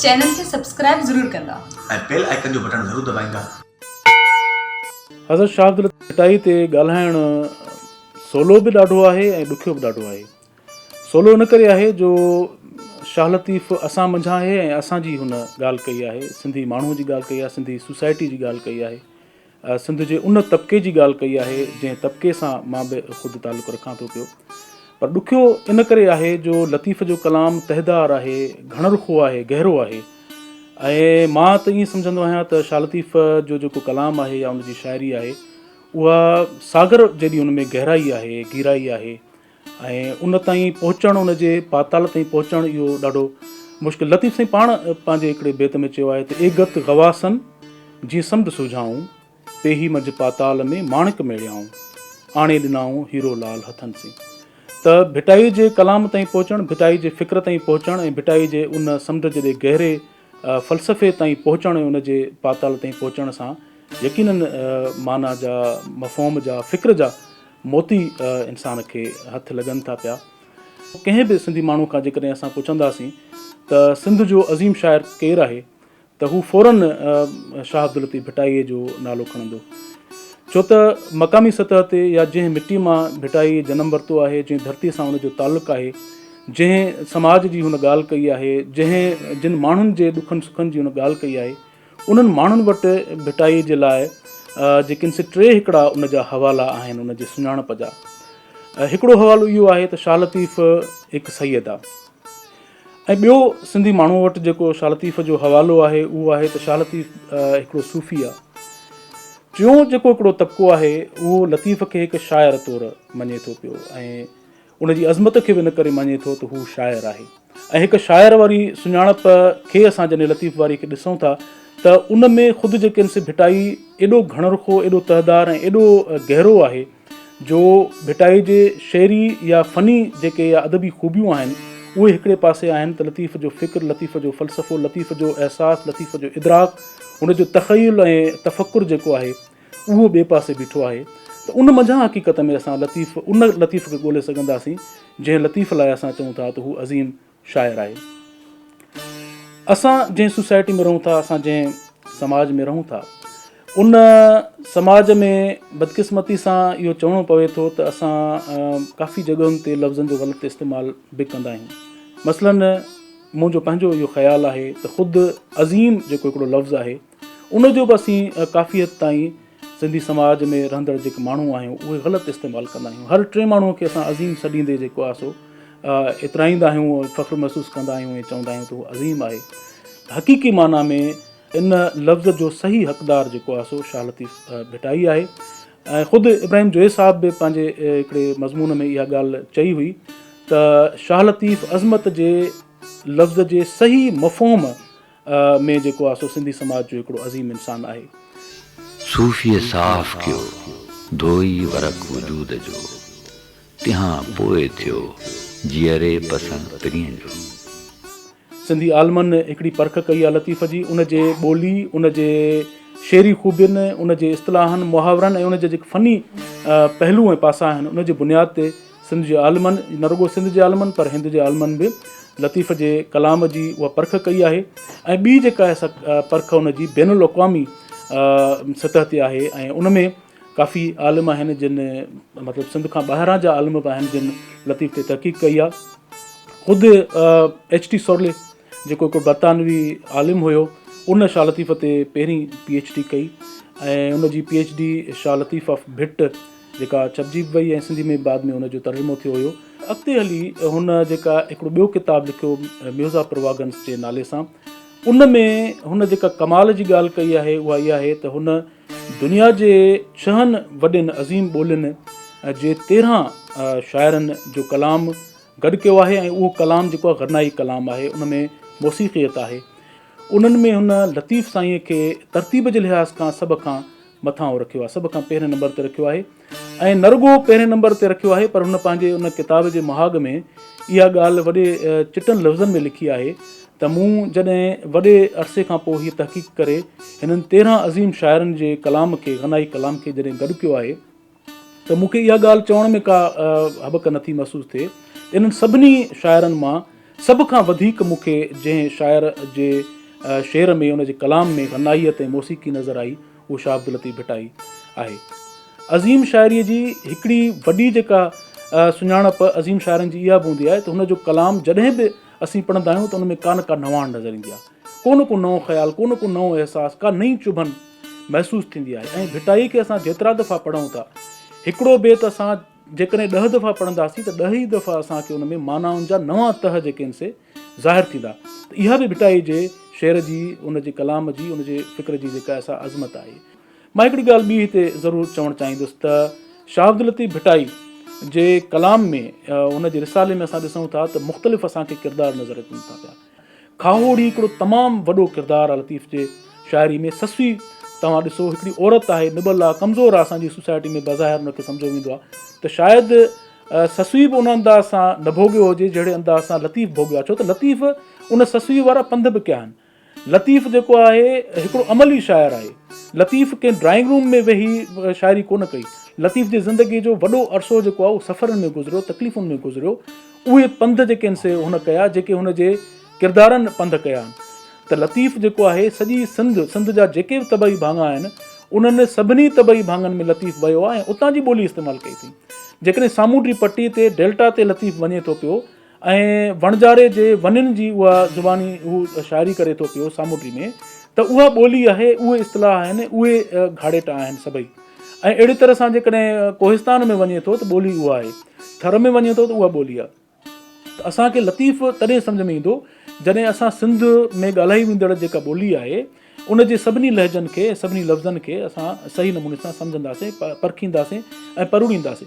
Channel खे subscribe ज़रूरु कंदा ऐं बेल आइकन जो बटन ज़रूरु दॿाईंदा। हज़रत शाह अब्दुल लतीफ़ भिटाई ते ॻाल्हाइणु सवलो बि ॾाढो आहे ऐं ॾुखियो बि ॾाढो आहे। सवलो इन करे आहे जो शाह लतीफ़ असां मंझां आहे ऐं असांजी हुन ॻाल्हि कई आहे, सिंधी माण्हूअ जी ॻाल्हि कई आहे, सिंधी सोसाइटी जी ॻाल्हि कई आहे, सिंध जे उन तबिके जी ॻाल्हि कई आहे जंहिं तबिके सां मां बि ख़ुदि तालुक़ु रखां थो पियो। पर ॾुखियो इन करे आहे जो लतीफ़ जो कलाम तहदार आहे, घणरुखो आहे, गहरो आहे ऐं मां त ईअं सम्झंदो आहियां त शाह लतीफ़ जो जेको कलाम आहे या उनजी शाइरी आहे उहा सागर जहिड़ी उन में गहराई आहे, गहराई आहे ऐं उन ताईं पहुचणु, उन जे पाताल ताईं पहुचणु इहो ॾाढो मुश्किल। लतीफ़ साईं पाण पंहिंजे हिकिड़े बेत में चयो आहे त एगत गवासन जीअं समुंड सुझाऊं, पेही मंझि पाताल में माणिक मेड़ियाऊं, आणे ॾिनाऊं हीरो लाल हथनि से। त भिटाई जे कलाम ताईं पहुचणु, भिटाई जे फ़िक्र ताईं पहुचणु ऐं भिटाई जे उन समुंड जे गहरे फ़लसफ़े ताईं पहुचणु ऐं उन जे पाताल ताईं पहुचण सां यकीनन माना जा, मफ़हूम जा, फ़िक्र जा मोती इंसान खे हथु लॻनि था पिया। कंहिं बि सिंधी माण्हू खां जेकॾहिं असां पुछंदासीं त सिंध जो अज़ीम शाइर केरु आहे त हू फ़ौरन शाह अब्दुल लतीफ़ भिटाईअ जो नालो खणंदो, छो त मक़ामी सतह ते या जंहिं मिटी मां भिटाई जनमु वरितो आहे, जंहिं धरतीअ सां हुनजो तालुक़ु आहे, जंहिं समाज जी हुन ॻाल्हि कई आहे, जिन माण्हुनि जे ॾुखनि सुखनि जी हुन ॻाल्हि कई आहे, उन्हनि माण्हुनि वटि भिटाई जे लाइ जेके टे हिकिड़ा उन जा हवाला आहिनि उन जे सुञाणप जा। हिकिड़ो हवालो इहो आहे त शाह लतीफ़ हिकु सैयद आहे ऐं ॿियो सिंधी माण्हू वटि जेको शाह लतीफ़ जो हवालो आहे उहो आहे त शाह लतीफ़ हिकिड़ो सूफ़ी आहे। टियों जेको हिकिड़ो तबिको आहे उहो लतीफ़ खे हिकु शाइर तौरु मञे थो पियो ऐं उनजी अज़मत खे बि इन करे मञे थो त हू शाइर आहे। ऐं हिकु शाइर वारी सुञाणप खे असां जॾहिं लतीफ़ वारी खे ॾिसूं था त उन में ख़ुदि जेके आहिनि भिटाई एॾो घणरुखो, एॾो तहदार ऐं एॾो गहरो आहे जो भिटाई जे शेरी या फ़नी जेके या अदबी ख़ूबियूं आहिनि उहे हिकिड़े पासे आहिनि त लतीफ़ जो फ़िक्र, लतीफ़ जो फ़लसफ़ो, लतीफ़ जो अहसासु, लतीफ़ जो इदराक, हुनजो तख़युल ऐं तफ़कुर जेको आहे उहो ॿिए पासे बीठो आहे। त उन मंझां हक़ीक़त में असां उन लतीफ़ खे ॻोल्हे सघंदासीं जंहिं लतीफ़ लाइ असां चऊं था त हू अज़ीम शाइर आहे। असां जंहिं सोसाइटी में रहूं था, असां जंहिं समाज में रहूं था, उन समाज में बदकिस्मती सां इहो चवणो पवे थो त असां काफ़ी जॻहियुनि ते लफ़्ज़नि जो ग़लति इस्तेमालु बि कंदा आहियूं। मसलन मुंहिंजो पंहिंजो इहो ख़्यालु आहे त ख़ुदि अज़ीम जेको हिकिड़ो लफ़्ज़ आहे उनजो बि असीं काफ़ी हद ताईं सिंधी समाज में रहंदड़ जेके माण्हू आहियूं उहे ग़लति इस्तेमालु कंदा आहियूं। हर टे माण्हूअ खे असां अज़ीम सॾींदे जेको आहे सो एतिराईंदा आहियूं, फ़ख़्रु महसूसु कंदा आहियूं ऐं चवंदा आहियूं त उहो अज़ीम आहे। हक़ीक़ी माना में इन लफ़्ज़ जो सही हक़दार जेको आहे सो शाह लतीफ़ भिटाई आहे। ऐं ख़ुदि इब्राहिम जोए साहिब बि पंहिंजे हिकिड़े मज़मून में इहा ॻाल्हि चई हुई त शाह लतीफ़ अज़मत जे लफ़्ज़ जे सही मफ़हूम में जेको आहे सो सिंधी समाज जो हिकिड़ो अज़ीम इंसानु आहे। सूफ़ीअ साफ़ कयो धोई वरक वजूद जो, तिहां पोइ थियो जीअरे पसंदि पिरीअ जो। सिंधी आलमनि हिकिड़ी परख कई आहे लतीफ़ जी, उन जे ॿोली, उन जे शेरी ख़ूबियुनि, उन जे इस्तिलाहनि, मुहावरनि ऐं उन जे जेके फ़नी पहलू ऐं पासा आहिनि उन जे बुनियाद ते सिंध जे आलमनि, न रुॻो सिंध जे आलमनि पर हिंद जे आलमनि बि लतीफ़ जे कलाम जी उहा परख कई आहे। ऐं ॿी जेका परख उन जी बैनुल अक़वामी सतह ते आहे ऐं उन में काफ़ी आलिम आहिनि जिन मतिलबु सिंध खां ॿाहिरां जा आलिम बि आहिनि जिन लतीफ़ ते तहक़ीक़ कई आहे। ख़ुदि HT सोरले जेको हिकिड़ो बरतानवी आलिम हुयो उन शाह लतीफ़ ते पहिरीं PhD कई ऐं उन जी PhD शाह लतीफ़ ऑफ भिट जेका छपजी बि वई ऐं सिंधी में बाद में उनजो तर्जुमो थियो हुयो। अॻिते हली हुन जेका हिकिड़ो ॿियो किताबु लिखियो म्यूज़ा परवागन्स जे नाले सां, उन में हुन जेका कमाल जी ॻाल्हि कई आहे उहा इहा आहे त हुन दुनिया जे 6 वॾनि अज़ीम ॿोलियुनि जे 13 शाइरनि जो कलाम गॾु कयो आहे ऐं उहो कलाम जेको आहे ग़नाई कलाम आहे, उन में मौसीक़ियत आहे। उन्हनि में हुन लतीफ़ साईंअ खे तरतीब जे लिहाज़ खां सभ खां मथां रखियो आहे, सभ खां पहिरें नंबर ते रखियो आहे ऐं न रुॻो पहिरें नंबर ते रखियो आहे पर हुन पंहिंजे उन किताब जे महाग में इहा ॻाल्हि वॾे चिटनि लफ़्ज़नि में लिखी आहे त मूं जॾहिं वॾे अरसे खां पोइ हीअ तहक़ीक़ करे हिननि 13 अज़ीम शाइरनि जे कलाम खे, ग़नाई कलाम खे जॾहिं गॾु कयो आहे त मूंखे इहा ॻाल्हि चवण में का हबक नथी महसूसु थिए। इन्हनि सभिनी शाइरनि मां सभ खां वधीक मूंखे जंहिं शाइर जे शेर में उन जे कलाम में गनाहियत ऐं मौसीक़ी नज़र आई उहो शाह अब्दुल लतीफ़ भिटाई आहे। अज़ीम शाइरीअ जी हिकिड़ी वॾी जेका सुञाणप अज़ीम शाइरनि जी इहा बि हूंदी आहे त हुनजो कलाम जॾहिं बि असीं पढ़ंदा आहियूं त हुन में का न का नवाण नज़र ईंदी आहे, को नओं ख़्यालु, को नओं अहसासु, का नई चुभन महसूसु थींदी आहे। ऐं भिटाई खे असां जेतिरा दफ़ा पढ़ूं था, हिकिड़ो बेत असां जेकॾहिं 10 दफ़ा पढ़ंदासीं त 10 ई दफ़ा असांखे हुन में मानाउनि जा नवां तह जेके आहिनि से ज़ाहिर थींदा। त इहा बि भिटाई जे शेर जी, उन जे कलाम जी, उन जे फ़िक्र जी जेका असां अज़मत आहे। मां हिकिड़ी ॻाल्हि ॿी हिते ज़रूरु चवणु चाहींदुसि त शाह अब्दुल लतीफ़ भिटाई जे कलाम में उन जे रिसाले में असां ॾिसूं था त मुख़्तलिफ़ असांखे किरदार नज़र अचनि था पिया। खाहोड़ी हिकिड़ो तमामु वॾो किरदारु आहे लतीफ़ जे शाइरी में। ससवी तव्हां ॾिसो, हिकिड़ी औरत आहे, निबल आहे, कमज़ोर आहे असांजी सोसाइटी में, बज़ाहिर हुनखे सम्झो वेंदो आहे त शायदि ससवी बि उन अंदाज़ सां न भोॻियो हुजे जहिड़े अंदाज़ सां लतीफ़ भोॻियो आहे। छो त लतीफ़ उन ससवी वारा पंध बि कया आहिनि। लतीफ़ जेको आहे हिकिड़ो अमली शाइर आहे। लतीफ़ कंहिं ड्राइंग रूम में वेही शाइरी कोन कई। लतीफ़ जी ज़िंदगीअ जो वॾो अरसो जेको आहे उहो सफ़रनि में गुज़रियो, तकलीफ़ुनि में गुज़रियो। उहे पंध जेके आहिनि से हुन कया जेके हुन जे किरदारनि पंध कया आहिनि। त लतीफ़ जेको आहे सॼी सिंध जा जेके बि तबई भाङा आहिनि उन्हनि सभिनी तबई भाङनि में लतीफ़ वियो आहे ऐं उतां जी ॿोली इस्तेमालु कई अथई। जेकॾहिं सामूंडी पट्टी ते डेल्टा ते लतीफ़ वञे थो पियो ऐं वणजारे जे वननि जी उहा ज़ुबानी हू शाइरी करे थो पियो सामूंडी में, त उहा ॿोली आहे, उहे इस्तिलाह आहिनि, उहे घाड़ेटा आहिनि सभई। ऐं अहिड़ी तरह सां जेकॾहिं कोहिस्तान में वञे थो त ॿोली उहा आहे, थर में वञे थो त उहा ॿोली आहे। त असांखे लतीफ़ तॾहिं सम्झ में ईंदो जॾहिं असां सिंध में ॻाल्हाई वेंदड़ जेका ॿोली आहे उन जे सभिनी लहजनि खे, सभिनी लफ़्ज़नि खे असां सही नमूने सां सम्झंदासीं, परखींदासीं ऐं परूड़ींदासीं।